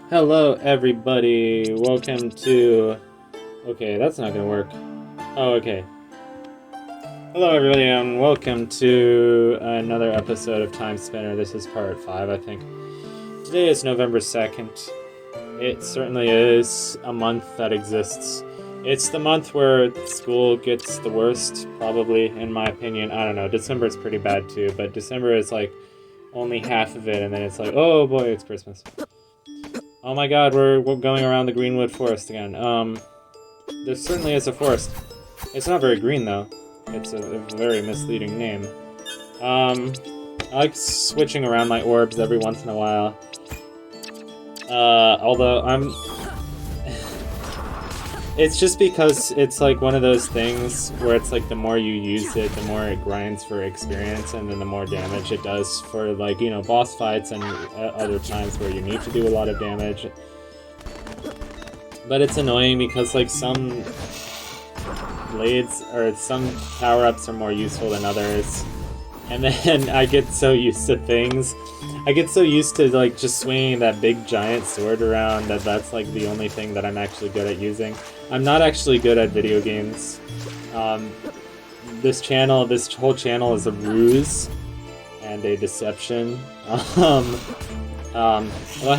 Hello everybody, welcome to... Okay, that's not gonna work. Oh, okay. Hello everybody and welcome to another episode of Timespinner. This is part 5, I think. Today is November 2nd. It certainly is a month that exists. It's the month where school gets the worst, probably, in my opinion. I don't know, December is pretty bad too, but December is like only half of it, and then it's like, oh boy, it's Christmas. Oh my god, we're going around the Greenwood Forest again. There certainly is a forest. It's not very green, though. It's a very misleading name. I like switching around my orbs every once in a while. Although I'm... It's just because it's like one of those things where it's like the more you use it, the more it grinds for experience, and then the more damage it does for, like, you know, boss fights and other times where you need to do a lot of damage. But it's annoying because, like, some blades or some power-ups are more useful than others. And then I get so used to things. I get so used to, like, just swinging that big giant sword around that that's, like, the only thing that I'm actually good at using. I'm not actually good at video games. This whole channel is a ruse and a deception. Well, I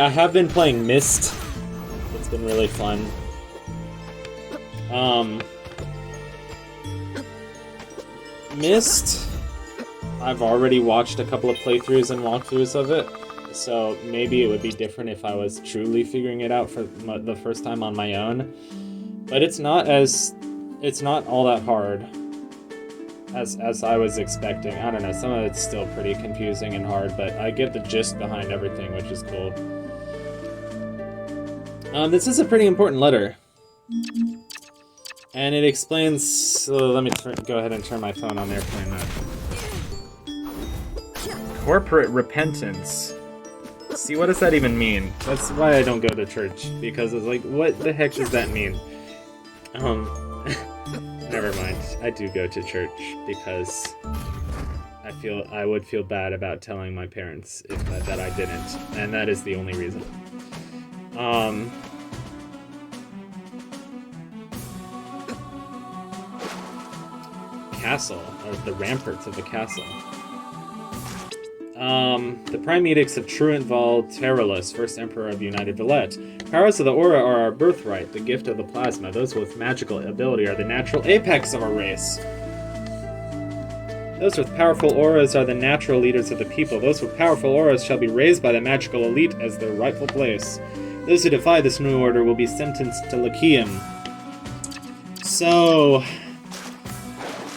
have been playing Myst. It's been really fun. Myst, I've already watched a couple of playthroughs and walkthroughs of it, so maybe it would be different if I was truly figuring it out for the first time on my own. But it's not all that hard as I was expecting. I don't know, some of it's still pretty confusing and hard, but I get the gist behind everything, which is cool. This is a pretty important letter. And it explains... So let me go ahead and turn my phone on airplane mode. Corporate repentance. See, what does that even mean? That's why I don't go to church, because it's like, what the heck does that mean? Never mind. I do go to church because I would feel bad about telling my parents that I didn't, and that is the only reason. Castle, or the ramparts of the castle. The Prime Edicts of Truant Val Terralus, first Emperor of United Valette. Powers of the Aura are our birthright, the gift of the plasma. Those with magical ability are the natural apex of our race. Those with powerful auras are the natural leaders of the people. Those with powerful auras shall be raised by the magical elite as their rightful place. Those who defy this new order will be sentenced to Lyceum. So...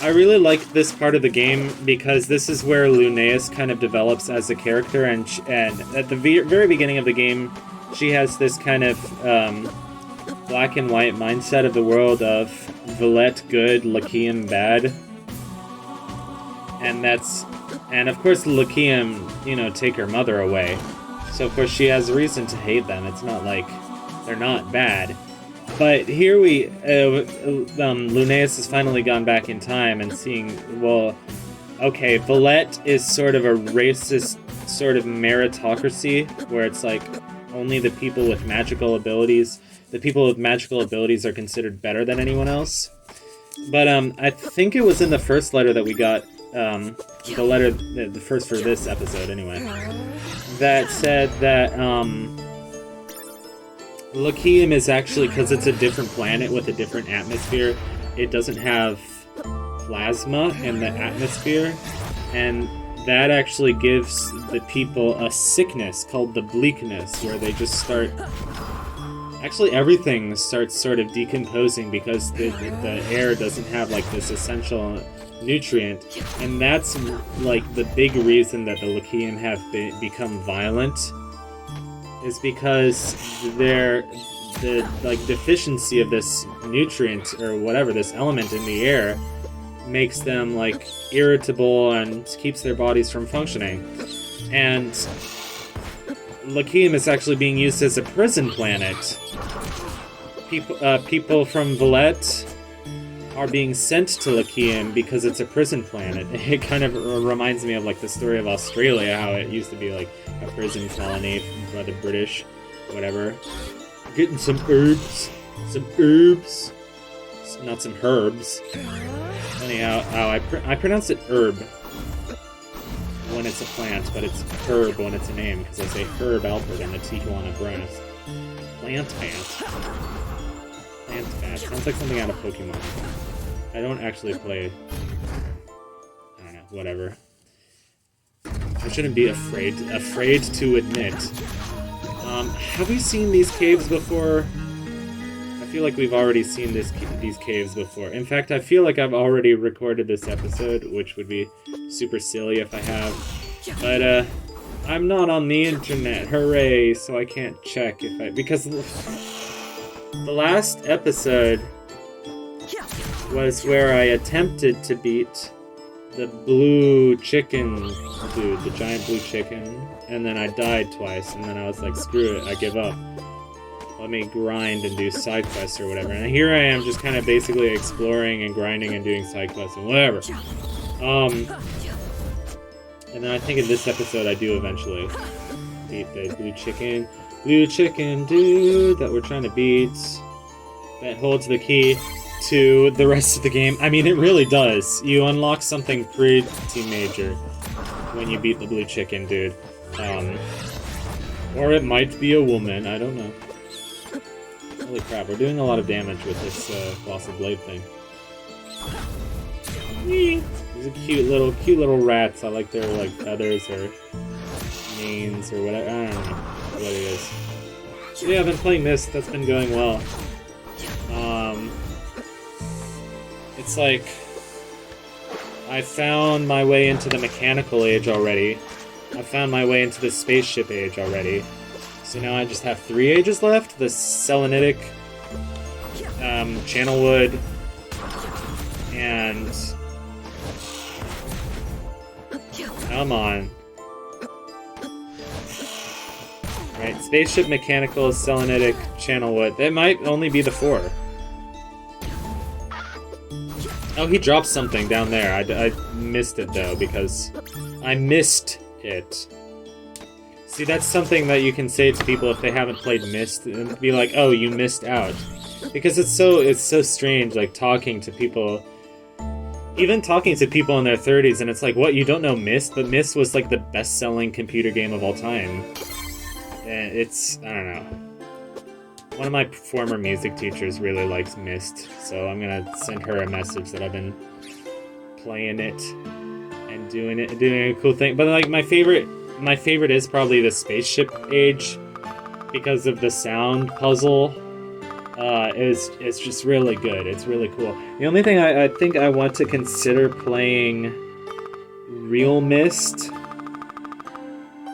I really like this part of the game because this is where Lunaeus kind of develops as a character, and at the very beginning of the game, she has this kind of black and white mindset of the world of Valette good, Lyceum bad, and of course Lyceum, you know, take her mother away, so of course she has a reason to hate them. It's not like they're not bad. But here Lunaeus has finally gone back in time and seeing, well, okay, Valette is sort of a racist sort of meritocracy, where it's like only the people with magical abilities are considered better than anyone else. But I think it was in the first letter that we got, the first for this episode anyway, that said that, Lyceum is actually, because it's a different planet with a different atmosphere, it doesn't have plasma in the atmosphere, and that actually gives the people a sickness called the bleakness, where they just start... Actually, everything starts sort of decomposing because the air doesn't have, like, this essential nutrient, and that's, like, the big reason that the Lyceum have become violent, is because the deficiency of this nutrient or whatever, this element in the air, makes them like irritable and keeps their bodies from functioning. And Lyceum is actually being used as a prison planet. People from Valette are being sent to Lakium because it's a prison planet. It kind of reminds me of like the story of Australia, how it used to be like a prison colony by the British, whatever. Getting some herbs, not some herbs. Anyhow, I pronounce it herb when it's a plant, but it's herb when it's a name, because I say Herb Alpert in the Tijuana Bonus. Plant Bat. Sounds like something out of Pokemon. I don't actually play... I don't know, whatever. I shouldn't be afraid to admit. Have we seen these caves before? I feel like we've already seen these caves before. In fact, I feel like I've already recorded this episode, which would be super silly if I have. But, I'm not on the internet, hooray, so I can't check if I... Because the last episode was where I attempted to beat the blue chicken dude, the giant blue chicken, and then I died twice, and then I was like, screw it, I give up. Let me grind and do side quests or whatever. And here I am just kind of basically exploring and grinding and doing side quests and whatever. And then I think in this episode I do eventually beat the blue chicken dude that we're trying to beat. That holds the key to the rest of the game. I mean, it really does. You unlock something pretty major when you beat the blue chicken dude. Or it might be a woman, I don't know. Holy crap, we're doing a lot of damage with this Colossal Blade thing. These are cute little rats. I like their like feathers or manes or whatever. I don't know what it is. So yeah, I've been playing Myst. That's been going well. It's like I found my way into the mechanical age already. I found my way into the spaceship age already. So now I just have 3 ages left. The Selenitic, Channelwood, and... Come on. Right, Spaceship, Mechanical, Selenitic, Channelwood. That might only be the 4. Oh, he dropped something down there. I missed it, though, because I missed it. See, that's something that you can say to people if they haven't played Myst, and be like, oh, you missed out. Because it's so strange, like, talking to people, even talking to people in their 30s, and it's like, what, you don't know Myst? But Myst was, like, the best-selling computer game of all time. And it's, I don't know. One of my former music teachers really likes Myst, so I'm gonna send her a message that I've been playing it and doing a cool thing. But, like, my favorite is probably the Spaceship Age, because of the sound puzzle. It's just really good. It's really cool. The only thing I think I want to consider playing Real Myst,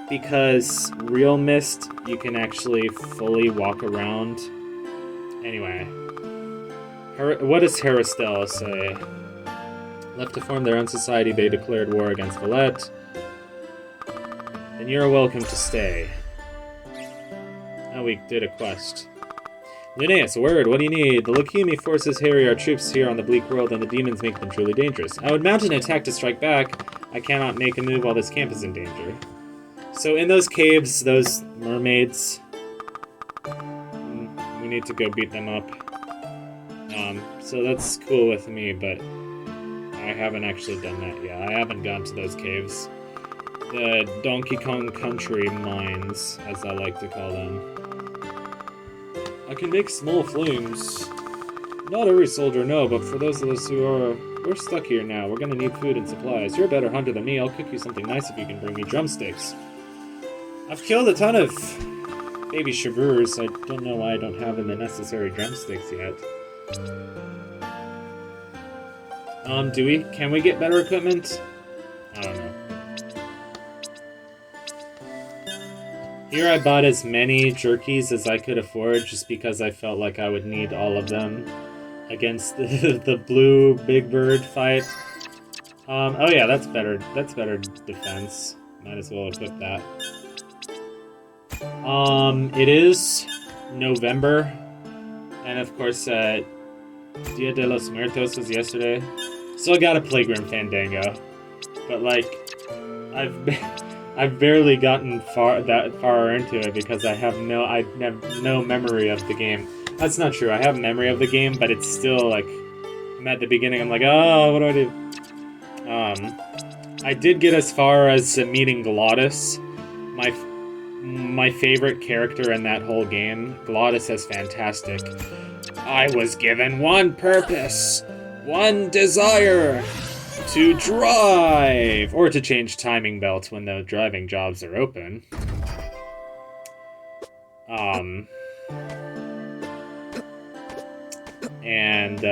because Real Myst you can actually fully walk around. Anyway, what does Harristel say? Left to form their own society, they declared war against Valette. Then you're welcome to stay. Oh, we did a quest. Linnaeus, word, what do you need? The Lakumi forces harry our troops here on the bleak world, and the demons make them truly dangerous. I would mount an attack to strike back. I cannot make a move while this camp is in danger. So in those caves, those mermaids, we need to go beat them up. So that's cool with me, but I haven't actually done that yet. I haven't gone to those caves. The Donkey Kong Country mines, as I like to call them. I can make small flames. Not every soldier, no, but for those of us who are... We're stuck here now. We're gonna need food and supplies. You're a better hunter than me. I'll cook you something nice if you can bring me drumsticks. I've killed a ton of baby shaburs. I don't know why I don't have the necessary drumsticks yet. Can we get better equipment? I don't know. Here I bought as many jerkies as I could afford, just because I felt like I would need all of them against the blue Big Bird fight. Oh yeah, that's better defense. Might as well equip that. It is November, and of course, Dia de los Muertos was yesterday. Still gotta play Grim Fandango. But, like, I've barely gotten that far into it because I have no memory of the game. That's not true. I have memory of the game, but it's still, like, I'm at the beginning, I'm like, oh, what do I do? I did get as far as meeting Glottis, my favorite character in that whole game. Glottis is fantastic. I was given one purpose, one desire, to drive, or to change timing belts when the driving jobs are open. And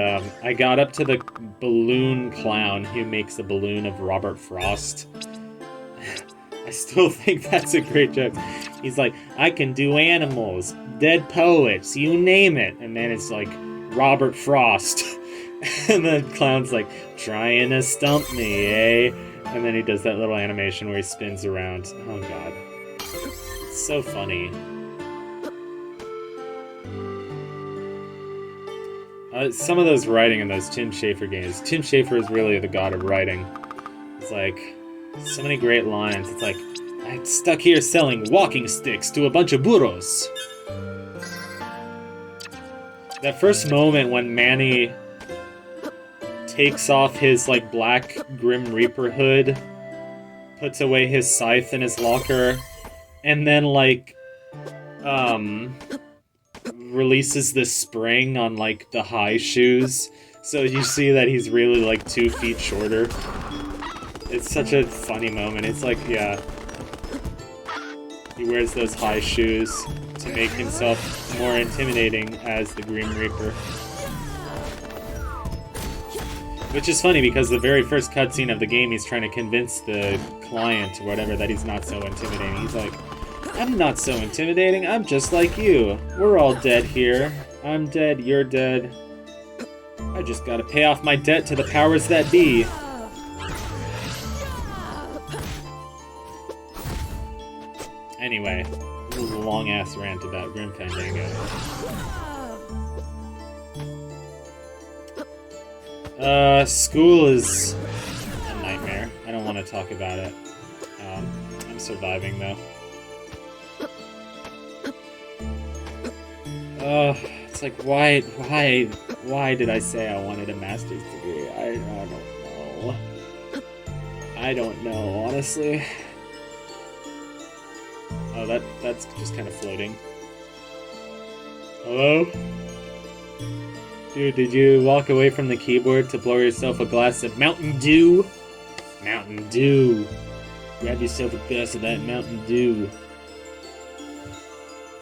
I got up to the balloon clown who makes a balloon of Robert Frost. I still think that's a great joke. He's like, I can do animals, dead poets, you name it. And then it's like, Robert Frost. And the clown's like, trying to stump me, eh? And then he does that little animation where he spins around. Oh god. It's so funny. Some of those writing in those Tim Schafer games. Tim Schafer is really the god of writing. It's like, so many great lines. It's like, I'm stuck here selling walking sticks to a bunch of burros. That first moment when Manny takes off his, like, black Grim Reaper hood, puts away his scythe in his locker, and then, like, releases the spring on, like, the high shoes, so you see that he's really, like, 2 feet shorter. It's such a funny moment. It's like, yeah. He wears those high shoes to make himself more intimidating as the Grim Reaper. Which is funny, because the very first cutscene of the game, he's trying to convince the client or whatever that he's not so intimidating. He's like, I'm not so intimidating, I'm just like you. We're all dead here. I'm dead, you're dead. I just gotta pay off my debt to the powers that be. Anyway, this is a long-ass rant about Grim Fandango. School is a nightmare. I don't want to talk about it. I'm surviving, though. It's like, why did I say I wanted a master's degree? I don't know. I don't know, honestly. Oh, that's just kind of floating. Hello? Dude, did you walk away from the keyboard to pour yourself a glass of Mountain Dew? Mountain Dew. Grab yourself a glass of that Mountain Dew.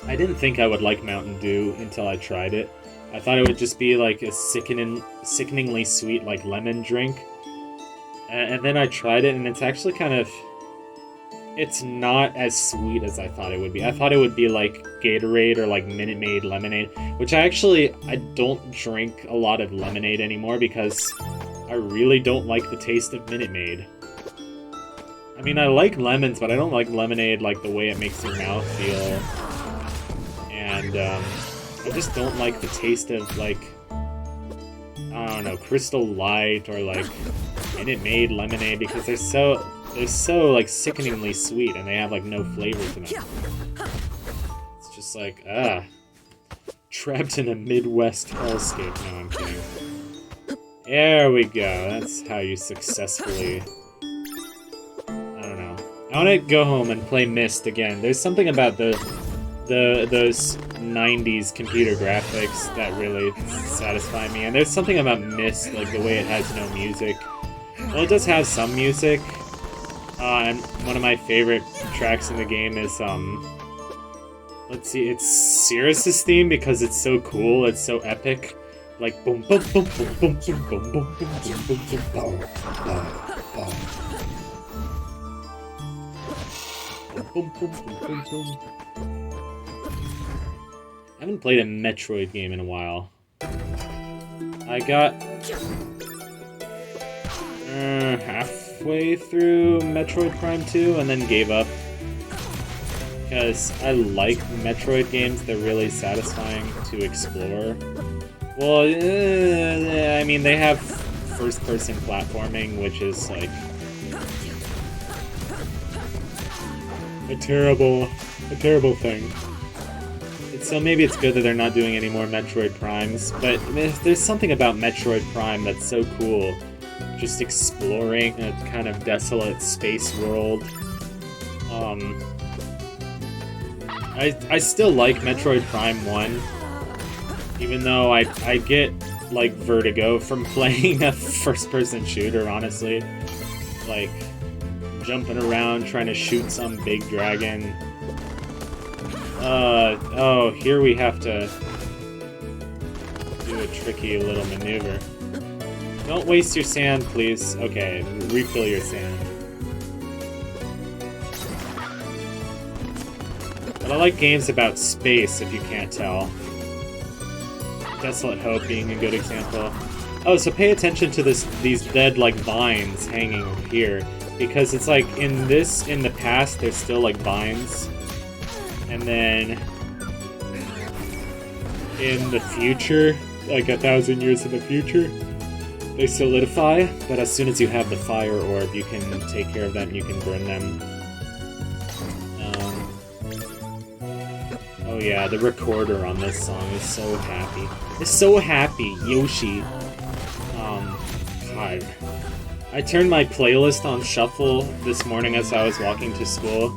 I didn't think I would like Mountain Dew until I tried it. I thought it would just be like a sickeningly sweet, like, lemon drink. And then I tried it, and it's actually kind of... It's not as sweet as I thought it would be. I thought it would be like Gatorade or like Minute Maid lemonade, which I don't drink a lot of lemonade anymore because I really don't like the taste of Minute Maid. I mean, I like lemons, but I don't like lemonade like the way it makes your mouth feel. And I just don't like the taste of, like, I don't know, Crystal Light or like Minute Maid lemonade because they're so like sickeningly sweet and they have like no flavor to them. It's just like, trapped in a Midwest hellscape. No, I'm kidding. There we go. That's how you successfully... I don't know. I want to go home and play Myst again. There's something about those 90s computer graphics that really satisfy me. And there's something about Myst, like the way it has no music. Well, it does have some music. And one of my favorite tracks in the game is, let's see, it's Cirrus's theme because it's so cool, it's so epic. Like, boom, boom, boom, boom, boom, boom, boom, boom, boom, boom, boom, boom, boom, boom, boom, boom. I haven't played a Metroid game in a while. I got halfway through Metroid Prime 2 and then gave up. Because I like Metroid games, they're really satisfying to explore. Well, I mean, they have first-person platforming, which is, like, a terrible thing. So maybe it's good that they're not doing any more Metroid Primes, but there's something about Metroid Prime that's so cool. Just exploring a kind of desolate space world. I still like Metroid Prime 1, even though I get, like, vertigo from playing a first-person shooter, honestly. Like, jumping around trying to shoot some big dragon. Oh, here we have to do a tricky little maneuver. Don't waste your sand, please. Okay, refill your sand. But I like games about space, if you can't tell. Desolate Hope being a good example. Oh, so pay attention to these dead, like, vines hanging here. Because it's like, in the past, there's still, like, vines. And then, in the future, like 1,000 years in the future, they solidify. But as soon as you have the fire orb, you can take care of them, you can burn them. Oh yeah, the recorder on this song is so happy. It's so happy, Yoshi. God. I turned my playlist on shuffle this morning as I was walking to school.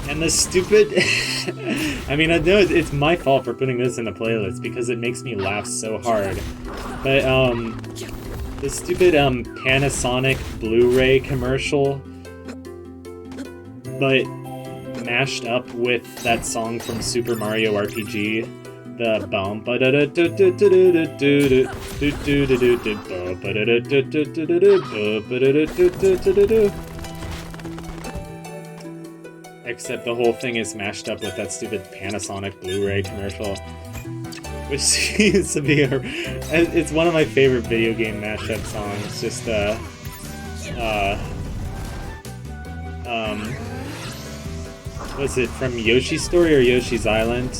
And the stupid... I mean, I know it's my fault for putting this in the playlist because it makes me laugh so hard. But, the stupid, Panasonic Blu-ray commercial, but mashed up with that song from Super Mario RPG, the bum ba da da da da da da da da. Except the whole thing is mashed up with that stupid Panasonic Blu-ray commercial, which seems to be it's one of my favorite video game mashup songs. Just was it from Yoshi's Story or Yoshi's Island?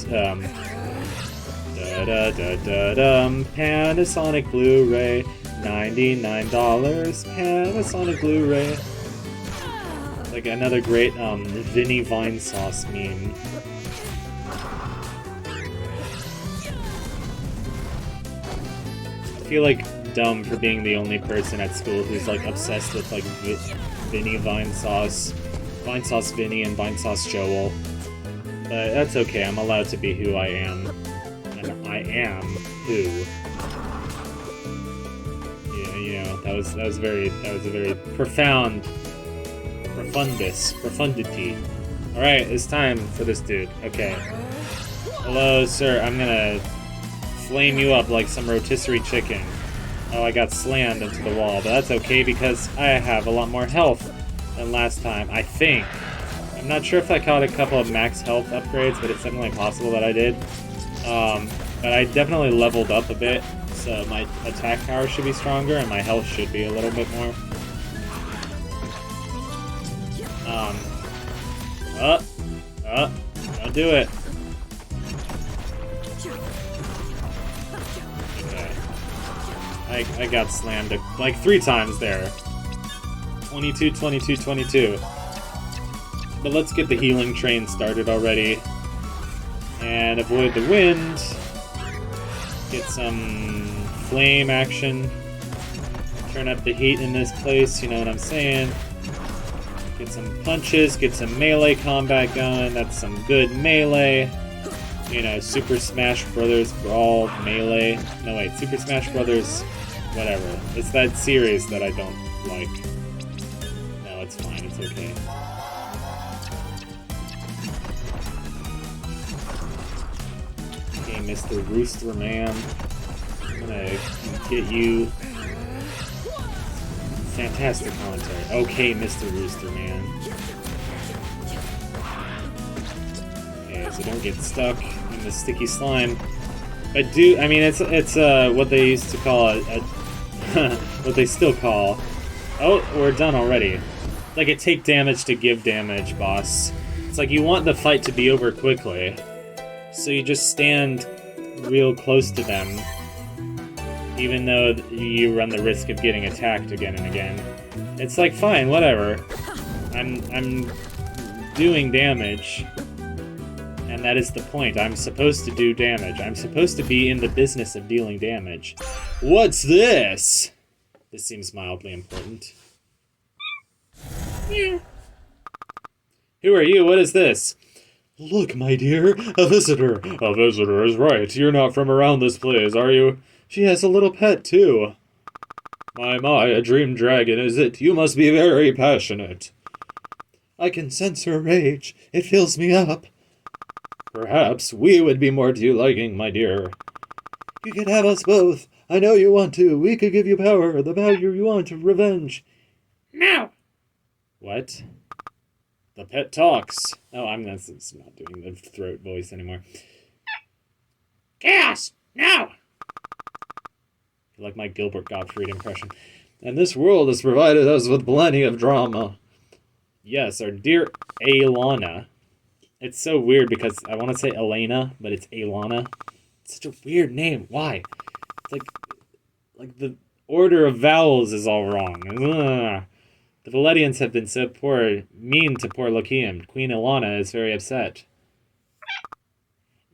Panasonic Blu-ray, $99. Panasonic Blu-ray. Like another great Vinny Vine Sauce meme. I feel like dumb for being the only person at school who's like obsessed with like Vinny Vine Sauce Vinny and Vine Sauce Joel. But that's okay, I'm allowed to be who I am. And I am who. Yeah, you know, that was a very profundity. Alright, it's time for this dude. Okay. Hello, sir, I'm gonna flame you up like some rotisserie chicken. Oh, I got slammed into the wall, but that's okay because I have a lot more health than last time, I think. I'm not sure if I caught a couple of max health upgrades, but it's definitely possible that I did. But I definitely leveled up a bit, so my attack power should be stronger and my health should be a little bit more. Don't do it. Okay. I got slammed like 3 times there. 22, 22, 22. But let's get the healing train started already. And avoid the wind. Get some flame action. Turn up the heat in this place, you know what I'm saying? Get some punches, get some melee combat going. That's some good melee. You know, Super Smash Brothers Brawl melee. No, wait, Super Smash Brothers whatever. It's that series that I don't like. No, it's fine, it's okay. Okay, Mr. Rooster Man. I'm gonna get you. Fantastic commentary. Okay, Mr. Rooster Man. Okay, so don't get stuck in the sticky slime. But I mean, it's what they used to call what they still call. Oh, we're done already. Like a take damage to give damage, boss. It's like you want the fight to be over quickly, so you just stand real close to them even though you run the risk of getting attacked again and again. It's like, fine, whatever. I'm doing damage, and that is the point. I'm supposed to do damage. I'm supposed to be in the business of dealing damage. What's this? This seems mildly important. Yeah. Who are you? What is this? Look, my dear, a visitor. A visitor is right. You're not from around this place, are you? She has a little pet, too. My, a dream dragon, is it? You must be very passionate. I can sense her rage. It fills me up. Perhaps we would be more to your liking, my dear. You can have us both. I know you want to. We could give you power, the power you want, revenge. No! What? The pet talks. Oh, I'm not doing the throat voice anymore. Chaos! No! I like my Gilbert Gottfried impression. And this world has provided us with plenty of drama. Yes, our dear Aelana. It's so weird because I want to say Elena, but it's Aelana. It's such a weird name. Why? It's like the order of vowels is all wrong. Ugh. The Valedians have been so mean to poor Lokium. Queen Aelana is very upset.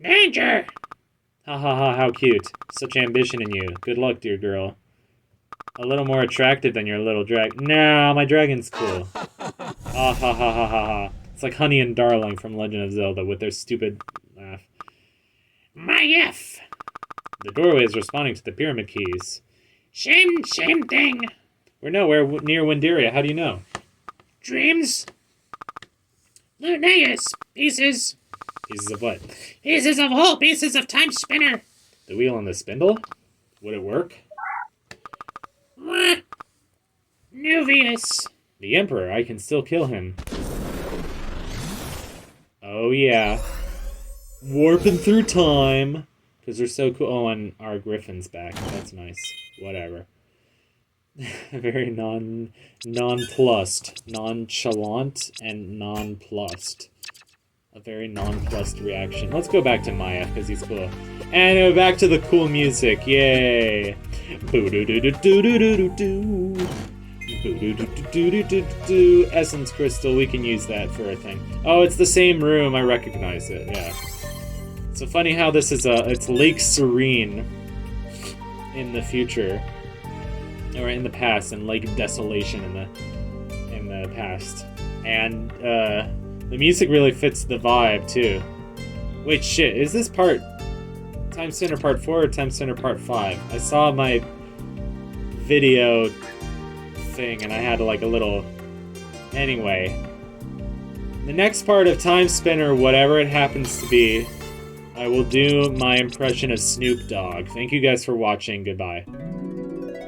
Danger! Ha ha ha, how cute. Such ambition in you. Good luck, dear girl. A little more attractive than your little No, my dragon's cool. Ah ha ha ha ha ha. It's like Honey and Darling from Legend of Zelda with their stupid laugh. My F! The doorway is responding to the pyramid keys. Same thing. We're nowhere near Windaria. How do you know? Dreams? Lunaeus. Pieces. Pieces of what? Pieces of whole pieces of Timespinner. The wheel and the spindle? Would it work? Nuvius. The Emperor. I can still kill him. Oh, yeah. Warping through time. Because they're so cool. Oh, and our Griffin's back. That's nice. Whatever. Very nonplussed. Nonchalant and nonplussed. A very nonplussed reaction. Let's go back to Maya, because he's cool. And back to the cool music. Yay! Essence crystal, we can use that for a thing. Oh, it's the same room. I recognize it. Yeah. So funny how this is it's Lake Serene in the future, or in the past, and Lake Desolation in the past, and the music really fits the vibe too. Wait, shit, is this Timespinner Part 4 or Timespinner Part 5? I saw my video thing and I had like a little... Anyway. The next part of Timespinner, whatever it happens to be, I will do my impression of Snoop Dogg. Thank you guys for watching. Goodbye.